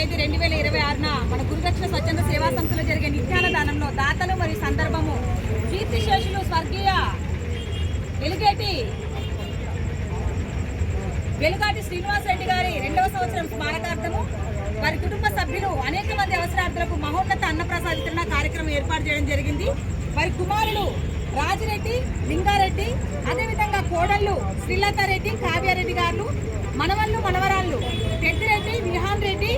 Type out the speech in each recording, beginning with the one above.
తేదీ 2026న మన గురుదక్షిణ స్వచ్ఛంద సేవా సంస్థలో జరిగే నిత్యాన్నదానంలో దాతలు మరియు సందర్భము కీర్తిశేషులు స్వర్గీయ వెలుగాటి శ్రీనివాసరెడ్డి గారి 2వ సంవత్సరం స్మారకార్థము వారి కుటుంబ సభ్యులు అనేక మంది అవసరార్థులకు మహోన్నత అన్నప్రసాద వితరణ కార్యక్రమం ఏర్పాటు చేయడం జరిగింది. వారి కుమారులు రాజిరెడ్డి, లింగారెడ్డి, అదేవిధంగా కోడళ్ళు శ్రీలతారెడ్డి, కావ్యారెడ్డి గారు, మనవళ్ళు మనవరాళ్ళు పెద్దిరెడ్డి, విహాన్ రెడ్డి,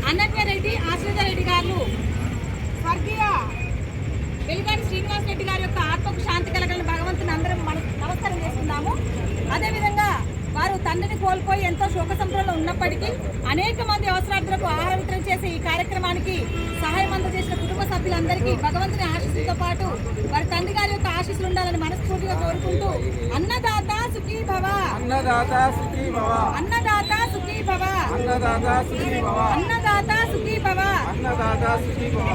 అనన్యరెడ్డి, ఆశ్రితారెడ్డి గారు స్వర్గీయ వెలుగాటి శ్రీనివాసరెడ్డి గారి యొక్క ఆత్మకు శాంతి కలగాలని భగవంతుని అందరం మనం నమస్కారం చేస్తున్నాము. అదేవిధంగా వారు తండ్రిని కోల్పోయి ఎంతో శోక సంతోషంలో ఉన్నప్పటికీ అనేక మంది అవసరార్థులకు ఆహార వితరణ చేసే ఈ కార్యక్రమానికి సహాయం అందజేసిన కుటుంబ సభ్యులందరికీ భగవంతుని ఆశీస్సులతో పాటు వారి తండ్రి గారి యొక్క ఆశీస్సులు ఉండాలని మనస్ఫూర్తిగా కోరుకుంటూ అన్నదాత సుఖీ భవ, అన్నదాత సుఖీ భవ, అన్నదాత సుఖీ భవ, అన్నదాత సుఖీ భవ, అన్నదాత సుఖీ భవ, అన్నదాత సుఖీ భవ.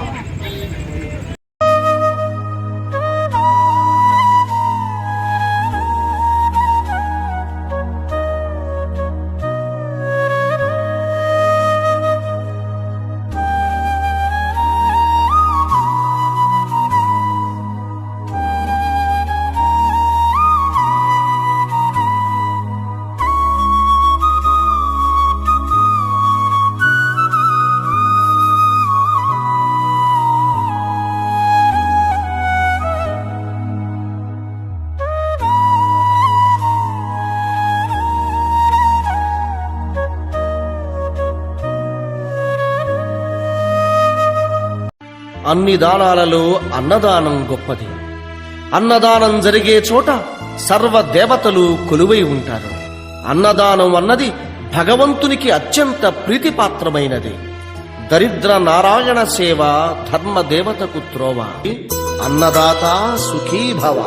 అన్ని దానాలలో అన్నదానం గొప్పది. అన్నదానం జరిగే చోట సర్వ దేవతలు కొలువై ఉంటారు. అన్నదానం అన్నది భగవంతునికి అత్యంత ప్రీతిపాత్రమైనది. దరిద్ర నారాయణ సేవ ధర్మ దేవతకు త్రోవ. అన్నదాత సుఖీ భవ.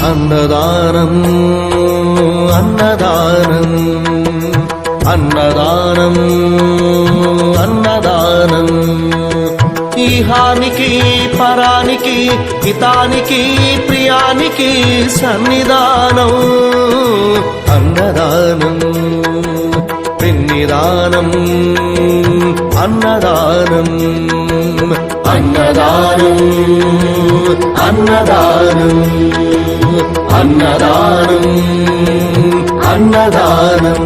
అన్నదానం అన్నదానం అన్నదానం అన్నదానం ఈహానికి పరానికి హితానికి ప్రియానికి సన్నిధానం. అన్నదానం పిన్నిదానం అన్నదానం అన్నదానం అన్నదానం అన్నదానం అన్నదానం.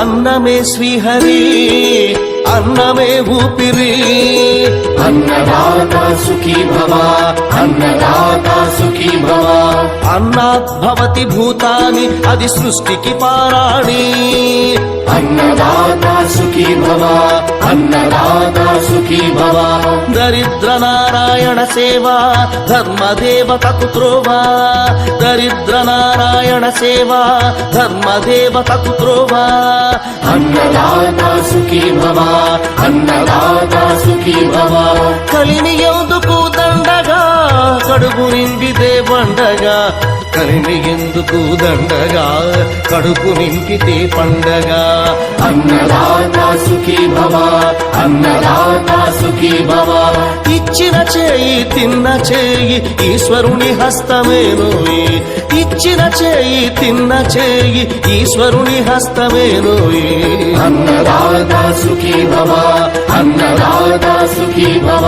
అన్నమే శ్రీహరి, అన్నమే ఊపిరి. అన్నదాత సుఖీ భవ, అన్నదాత సుఖీ భవ. అన్నాత్ భవతి భూతాని, అది సృష్టికి పారాణి. అన్నదాత సుఖీ భవ, అన్నదాత సుఖీ భవ. దరిద్ర నారాయణ సేవ ధర్మదేవతకు త్రోవ. దరిద్ర నారాయణ సేవ ధర్మదేవతకు త్రోవ. అన్నదాత సుఖీ భవ, అన్నదాత సుఖీ భవ. కలిని ఎందుకు దండగా, కడుపు నిండితే పండగ. కలిని ఎందుకు దండగా, కడుపు నింపితే పండగ. అన్నదాత సుఖీ భవ, అన్నదాత సుఖీ భవ. ఇచ్చిన చేయి తిన్న చేయి ఈశ్వరుని హస్తమేనోయి. ఇచ్చిన చేయి తిన్న చేయి ఈశ్వరుని హస్తమేనోయి. అన్నదాత సుఖీ భవ, అన్నదాత సుఖీ భవ.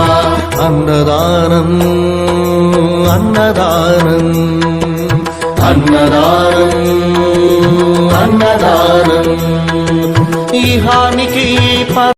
అన్నదానం అన్నదానం అన్నదానం అన్నదానం ఈహానికి